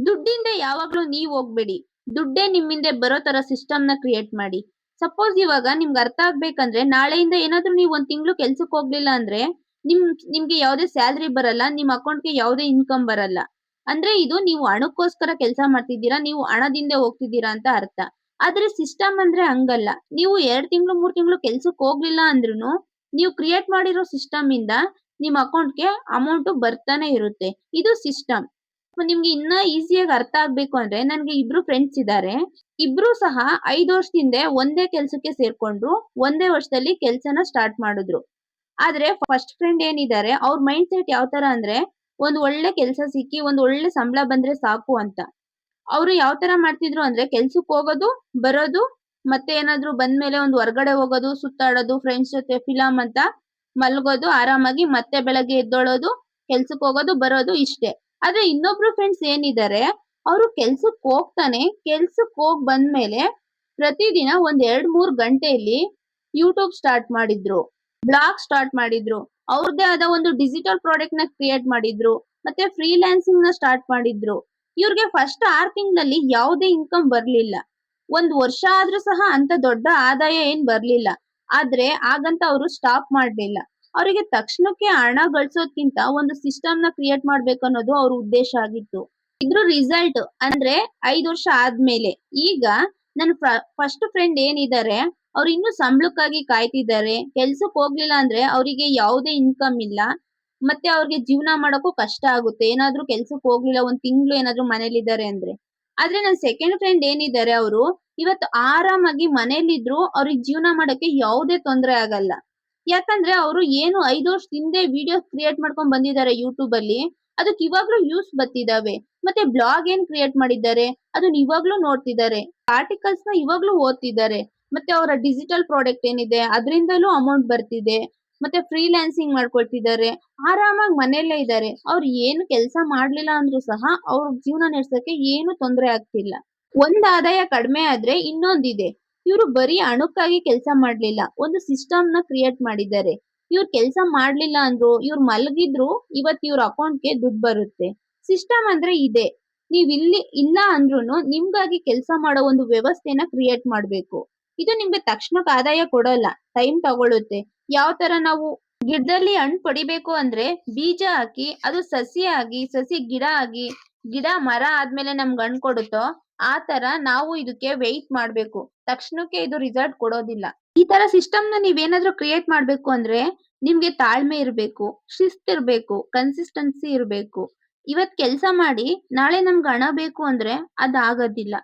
ದುಡ್ಡಿಂದ ಯಾವಾಗ್ಲೂ ನೀವ್ ಹೋಗ್ಬೇಡಿ. ದುಡ್ಡೇ ನಿಮ್ಮಿಂದ ಬರೋ ತರ ಸಿಸ್ಟಮ್‌ನ ಕ್ರಿಯೇಟ್ ಮಾಡಿ. ಸಪೋಸ್ ಇವಾಗ ನಿಮ್ಗೆ ಅರ್ಥ ಆಗ್ಬೇಕಂದ್ರೆ ನಾಳೆಯಿಂದ ಏನಾದ್ರೂ ನೀವು 1 ತಿಂಗಳು ಕೆಲ್ಸಕ್ಕೆ ಹೋಗ್ಲಿಲ್ಲ ಅಂದ್ರೆ, ನಿಮ್ ನಿಮ್ಗೆ ಯಾವುದೇ ಸ್ಯಾಲರಿ ಬರಲ್ಲ. ನಿಮ್ ಅಕೌಂಟ್‌ಗೆ ಯಾವುದೇ ಇನ್ಕಮ್ ಬರಲ್ಲ. ಅಂದ್ರೆ ಇದು ನೀವು ಹಣಕ್ಕೋಸ್ಕರ ಕೆಲ್ಸ ಮಾಡ್ತಿದ್ದೀರಾ. ನೀವು ಹಣದಿಂದೆ ಹೋಗ್ತಿದ್ದೀರಾ ಅಂತ ಅರ್ಥ. ಆದ್ರೆ ಸಿಸ್ಟಮ್ ಅಂದ್ರೆ ಹಂಗಲ್ಲ. ನೀವು 2 ತಿಂಗಳು, 3 ತಿಂಗಳು ಕೆಲ್ಸಕ್ಕೆ ಹೋಗ್ಲಿಲ್ಲ ಅಂದ್ರೂನು, ನೀವು ಕ್ರಿಯೇಟ್ ಮಾಡಿರೋ ಸಿಸ್ಟಮ್ ಇಂದ ನಿಮ್ ಅಕೌಂಟ್‌ಗೆ ಅಮೌಂಟ್ ಬರ್ತಾನೆ ಇರುತ್ತೆ. ಇದು ಸಿಸ್ಟಮ್. ನಿಮ್ಗೆ ಇನ್ನ ಈಸಿಯಾಗಿ ಅರ್ಥ ಆಗ್ಬೇಕು ಅಂದ್ರೆ ನನ್ಗೆ ಇಬ್ರು ಫ್ರೆಂಡ್ಸ್ ಇದ್ದಾರೆ. ಇಬ್ರು ಸಹ 5 ವರ್ಷದಿಂದ ಒಂದೇ ಕೆಲ್ಸಕ್ಕೆ ಸೇರ್ಕೊಂಡ್ರು. ಒಂದೇ ವರ್ಷದಲ್ಲಿ ಕೆಲ್ಸನ ಸ್ಟಾರ್ಟ್ ಮಾಡಿದ್ರು. ಆದ್ರೆ ಫಸ್ಟ್ ಫ್ರೆಂಡ್ ಏನಿದ್ದಾರೆ ಅವ್ರ ಮೈಂಡ್ ಸೆಟ್ ಯಾವ ತರ ಅಂದ್ರೆ ಒಂದ್ ಒಳ್ಳೆ ಕೆಲ್ಸ ಸಿಕ್ಕಿ ಒಂದ್ ಒಳ್ಳೆ ಸಂಬಳ ಬಂದ್ರೆ ಸಾಕು ಅಂತ. ಅವ್ರು ಯಾವ ತರ ಮಾಡ್ತಿದ್ರು ಅಂದ್ರೆ ಕೆಲ್ಸಕ್ ಹೋಗೋದು, ಬರೋದು, ಮತ್ತೆ ಏನಾದ್ರು ಬಂದ್ಮೇಲೆ ಒಂದ್ ಹೊರಗಡೆ ಹೋಗೋದು, ಸುತ್ತಾಡೋದು, ಫ್ರೆಂಡ್ಸ್ ಜೊತೆ ಫಿಲಂ ಅಂತ ಮಲ್ಗೋದು ಆರಾಮಾಗಿ, ಮತ್ತೆ ಬೆಳಗ್ಗೆ ಎದ್ದೊಳೋದು, ಕೆಲ್ಸಕ್ ಹೋಗೋದು, ಬರೋದು ಇಷ್ಟೇ. ಆದ್ರೆ ಇನ್ನೊಬ್ರು ಫ್ರೆಂಡ್ಸ್ ಏನಿದ್ದಾರೆ ಅವ್ರು ಕೆಲ್ಸಕ್ ಹೋಗ್ತಾನೆ ಕೆಲ್ಸಕ್ ಹೋಗ್ ಬಂದ್ಮೇಲೆ ಪ್ರತಿದಿನ ಒಂದ್ 2-3 ಗಂಟೆಯಲ್ಲಿ ಯೂಟ್ಯೂಬ್ ಸ್ಟಾರ್ಟ್ ಮಾಡಿದ್ರು, ಬ್ಲಾಗ್ ಸ್ಟಾರ್ಟ್ ಮಾಡಿದ್ರು, ಅವ್ರದ್ದೇ ಆದ ಒಂದು ಡಿಜಿಟಲ್ ಪ್ರಾಡಕ್ಟ್ ನ ಕ್ರಿಯೇಟ್ ಮಾಡಿದ್ರು, ಮತ್ತೆ ಫ್ರೀಲಾನ್ಸಿಂಗ್ ನ ಸ್ಟಾರ್ಟ್ ಮಾಡಿದ್ರು. ಇವ್ರಿಗೆ ಫಸ್ಟ್ 6 ತಿಂಗಳಲ್ಲಿ ಯಾವುದೇ ಇನ್ಕಮ್ ಬರ್ಲಿಲ್ಲ. ಒಂದ್ ವರ್ಷ ಆದ್ರೂ ಸಹ ಅಂತ ದೊಡ್ಡ ಆದಾಯ ಏನ್ ಬರ್ಲಿಲ್ಲ. ಆದ್ರೆ ಹಾಗಂತ ಅವರು ಸ್ಟಾಪ್ ಮಾಡ್ಲಿಲ್ಲ. ಅವರಿಗೆ ತಕ್ಷಣಕ್ಕೆ ಹಣ ಗಳಿಸೋದ್ಕಿಂತ ಒಂದು ಸಿಸ್ಟಮ್ ನ ಕ್ರಿಯೇಟ್ ಮಾಡ್ಬೇಕು ಅನ್ನೋದು ಅವ್ರ ಉದ್ದೇಶ ಆಗಿತ್ತು. ಇದ್ರ ರಿಸಲ್ಟ್ ಅಂದ್ರೆ 5 ವರ್ಷ ಆದ್ಮೇಲೆ ಈಗ ನನ್ ಫಸ್ಟ್ ಫ್ರೆಂಡ್ ಏನಿದ್ದಾರೆ ಅವ್ರು ಇನ್ನು ಸಂಬಳಕ್ಕಾಗಿ ಕಾಯ್ತಿದ್ದಾರೆ. ಕೆಲ್ಸಕ್ ಹೋಗ್ಲಿಲ್ಲ ಅಂದ್ರೆ ಅವರಿಗೆ ಯಾವುದೇ ಇನ್ಕಮ್ ಇಲ್ಲ. ಮತ್ತೆ ಅವ್ರಿಗೆ ಜೀವನ ಮಾಡಕ್ಕೂ ಕಷ್ಟ ಆಗುತ್ತೆ. ಏನಾದ್ರೂ ಕೆಲ್ಸಕ್ ಹೋಗ್ಲಿಲ್ಲ, 1 ತಿಂಗಳು ಏನಾದ್ರೂ ಮನೇಲಿದ್ದಾರೆ ಅಂದ್ರೆ. ಆದ್ರೆ ನನ್ ಸೆಕೆಂಡ್ ಫ್ರೆಂಡ್ ಏನಿದ್ದಾರೆ ಅವರು ಇವತ್ತು ಆರಾಮಾಗಿ ಮನೇಲಿದ್ರು ಅವ್ರಿಗೆ ಜೀವನ ಮಾಡಕ್ಕೆ ಯಾವುದೇ ತೊಂದ್ರೆ ಆಗಲ್ಲ. ಯಾಕಂದ್ರೆ ಅವರು ಏನು 5 ವರ್ಷದ ಹಿಂದೆ ವಿಡಿಯೋ ಕ್ರಿಯೇಟ್ ಮಾಡ್ಕೊಂಡ್ ಬಂದಿದ್ದಾರೆ ಯೂಟ್ಯೂಬ್ ಅಲ್ಲಿ. ಅದಕ್ಕೆ ಇವಾಗ್ಲೂ ವ್ಯೂಸ್ ಬರ್ತಿದಾವೆ. ಮತ್ತೆ ಬ್ಲಾಗ್ ಏನ್ ಕ್ರಿಯೇಟ್ ಮಾಡಿದ್ದಾರೆ ಅದನ್ನ ಇವಾಗ್ಲೂ ನೋಡ್ತಿದ್ದಾರೆ. ಆರ್ಟಿಕಲ್ಸ್ ನ ಇವಾಗ್ಲೂ ಓದ್ತಿದ್ದಾರೆ. ಮತ್ತೆ ಅವರ ಡಿಜಿಟಲ್ ಪ್ರಾಡಕ್ಟ್ ಏನಿದೆ ಅದರಿಂದಲೂ ಅಮೌಂಟ್ ಬರ್ತಿದೆ. ಮತ್ತೆ ಫ್ರೀಲಾನ್ಸಿಂಗ್ ಮಾಡ್ಕೊಳ್ತಿದ್ದಾರೆ. ಆರಾಮಾಗಿ ಮನೆಯಲ್ಲೇ ಇದ್ದಾರೆ. ಅವ್ರು ಏನು ಕೆಲಸ ಮಾಡ್ಲಿಲ್ಲ ಅಂದ್ರೂ ಸಹ ಅವ್ರ ಜೀವನ ನಡೆಸಕ್ಕೆ ಏನು ತೊಂದರೆ ಆಗ್ತಿಲ್ಲ. ಒಂದ್ ಆದಾಯ ಕಡಿಮೆ ಆದ್ರೆ ಇನ್ನೊಂದಿದೆ. ಇವ್ರು ಬರೀ ಹಣಕ್ಕಾಗಿ ಕೆಲಸ ಮಾಡ್ಲಿಲ್ಲ. ಒಂದು ಸಿಸ್ಟಮ್ ನ ಕ್ರಿಯೇಟ್ ಮಾಡಿದ್ದಾರೆ. ಇವ್ರು ಕೆಲಸ ಮಾಡ್ಲಿಲ್ಲ ಅಂದ್ರು, ಇವ್ರು ಮಲಗಿದ್ರು ಇವತ್ತು ಇವ್ರ ಅಕೌಂಟ್‌ಗೆ ದುಡ್ಡು ಬರುತ್ತೆ. ಸಿಸ್ಟಮ್ ಅಂದ್ರೆ ಇದೆ. ನೀವ್ ಇಲ್ಲಿ ಇಲ್ಲ ಅಂದ್ರೂನು ನಿಮ್ಗಾಗಿ ಕೆಲಸ ಮಾಡೋ ಒಂದು ವ್ಯವಸ್ಥೆನ ಕ್ರಿಯೇಟ್ ಮಾಡ್ಬೇಕು. ಇದು ನಿಮ್ಗೆ ತಕ್ಷಣಕ್ಕೆ ಆದಾಯ ಕೊಡಲ್ಲ. ಟೈಮ್ ತಗೊಳುತ್ತೆ. ಯಾವ ತರ ನಾವು ಗಿಡದಲ್ಲಿ ಹಣ್ಣು ಪಡಿಬೇಕು ಅಂದ್ರೆ ಬೀಜ ಹಾಕಿ ಅದು ಸಸಿ ಆಗಿ, ಸಸಿ ಗಿಡ ಆಗಿ, ಗಿಡ ಮರ ಆದ್ಮೇಲೆ ನಮ್ಗೆ ಹಣ್ಣು ಕೊಡುತ್ತೋ ಆ ತರ ನಾವು ಇದಕ್ಕೆ ವೆಯ್ಟ್ ಮಾಡ್ಬೇಕು. ತಕ್ಷಣಕ್ಕೆ ಇದು ರಿಸಲ್ಟ್ ಕೊಡೋದಿಲ್ಲ. ಈ ತರ ಸಿಸ್ಟಮ್ ನ ನೀವೇನಾದ್ರೂ ಕ್ರಿಯೇಟ್ ಮಾಡ್ಬೇಕು ಅಂದ್ರೆ ನಿಮ್ಗೆ ತಾಳ್ಮೆ ಇರ್ಬೇಕು, ಶಿಸ್ತ್ ಇರ್ಬೇಕು, ಕನ್ಸಿಸ್ಟೆನ್ಸಿ ಇರ್ಬೇಕು. ಇವತ್ ಕೆಲ್ಸ ಮಾಡಿ ನಾಳೆ ನಮ್ಗೆ ಹಣ ಬೇಕು ಅಂದ್ರೆ ಅದಾಗೋದಿಲ್ಲ.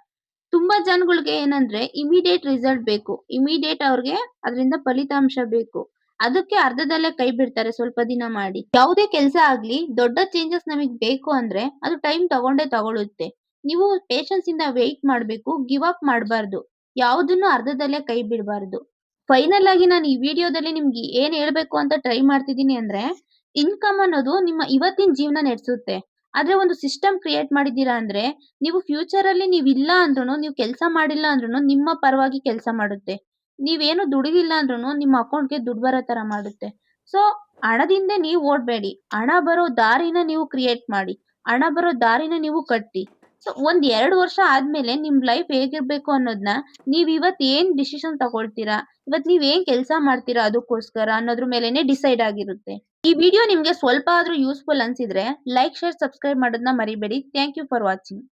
ತುಂಬಾ ಜನಗಳ್ಗೆ ಏನಂದ್ರೆ ಇಮಿಡಿಯೇಟ್ ರಿಸಲ್ಟ್ ಬೇಕು. ಇಮಿಡಿಯೇಟ್ ಅವ್ರಿಗೆ ಅದರಿಂದ ಫಲಿತಾಂಶ ಬೇಕು. ಅದಕ್ಕೆ ಅರ್ಧದಲ್ಲೇ ಕೈ ಬಿಡ್ತಾರೆ ಸ್ವಲ್ಪ ದಿನ ಮಾಡಿ. ಯಾವುದೇ ಕೆಲಸ ಆಗ್ಲಿ ದೊಡ್ಡ ಚೇಂಜಸ್ ನಮಗ್ ಬೇಕು ಅಂದ್ರೆ ಅದು ಟೈಮ್ ತಗೊಂಡೇ ತಗೊಳುತ್ತೆ. ನೀವು ಪೇಷನ್ಸ್ ಇಂದ ವೇಟ್ ಮಾಡ್ಬೇಕು. ಗಿವ್ ಅಪ್ ಮಾಡಬಾರ್ದು. ಯಾವುದನ್ನು ಅರ್ಧದಲ್ಲೇ ಕೈ ಬಿಡಬಾರ್ದು. ಫೈನಲ್ ಆಗಿ ನಾನು ಈ ವಿಡಿಯೋದಲ್ಲಿ ನಿಮ್ಗೆ ಏನ್ ಹೇಳ್ಬೇಕು ಅಂತ ಟ್ರೈ ಮಾಡ್ತಿದ್ದೀನಿ ಅಂದ್ರೆ ಇನ್ಕಮ್ ಅನ್ನೋದು ನಿಮ್ಮ ಇವತ್ತಿನ ಜೀವನ ನಡೆಸುತ್ತೆ. ಆದ್ರೆ ಒಂದು ಸಿಸ್ಟಮ್ ಕ್ರಿಯೇಟ್ ಮಾಡಿದ್ದೀರಾ ಅಂದ್ರೆ ನೀವು ಫ್ಯೂಚರ್ ಅಲ್ಲಿ ನೀವಿಲ್ಲ ಅಂದ್ರೂನು, ನೀವು ಕೆಲಸ ಮಾಡಿಲ್ಲ ಅಂದ್ರೂನು ನಿಮ್ಮ ಪರವಾಗಿ ಕೆಲಸ ಮಾಡುತ್ತೆ. ನೀವೇನು ದುಡಿದಿಲ್ಲ ಅಂದ್ರೂನು ನಿಮ್ಮ ಅಕೌಂಟ್‌ಗೆ ದುಡ್ಡು ಬರೋ ತರ ಮಾಡುತ್ತೆ. ಸೊ ಹಣದಿಂದ ನೀವು ಓಡ್ಬೇಡಿ. ಹಣ ಬರೋ ದಾರಿನ ನೀವು ಕ್ರಿಯೇಟ್ ಮಾಡಿ. ಹಣ ಬರೋ ದಾರಿನ ನೀವು ಕಟ್ಟಿ. ಸೊ ಒಂದ್ 2 ವರ್ಷ ಆದ್ಮೇಲೆ ನಿಮ್ ಲೈಫ್ ಹೇಗಿರ್ಬೇಕು ಅನ್ನೋದನ್ನ ನೀವ್ ಇವತ್ ಏನ್ ಡಿಸಿಷನ್ ತಗೊಳ್ತೀರಾ, ಇವತ್ ನೀವ್ ಏನ್ ಕೆಲಸ ಮಾಡ್ತೀರಾ ಅದಕ್ಕೋಸ್ಕರ ಅನ್ನೋದ್ರ ಮೇಲೆನೆ ಡಿಸೈಡ್ ಆಗಿರುತ್ತೆ. ಈ ವಿಡಿಯೋ ನಿಮ್ಗೆ ಸ್ವಲ್ಪ ಆದ್ರೂ ಯೂಸ್ಫುಲ್ ಅನ್ಸಿದ್ರೆ ಲೈಕ್, ಶೇರ್, ಸಬ್ಸ್ಕ್ರೈಬ್ ಮಾಡೋದನ್ನ ಮರಿಬೇಡಿ. Thank you for watching.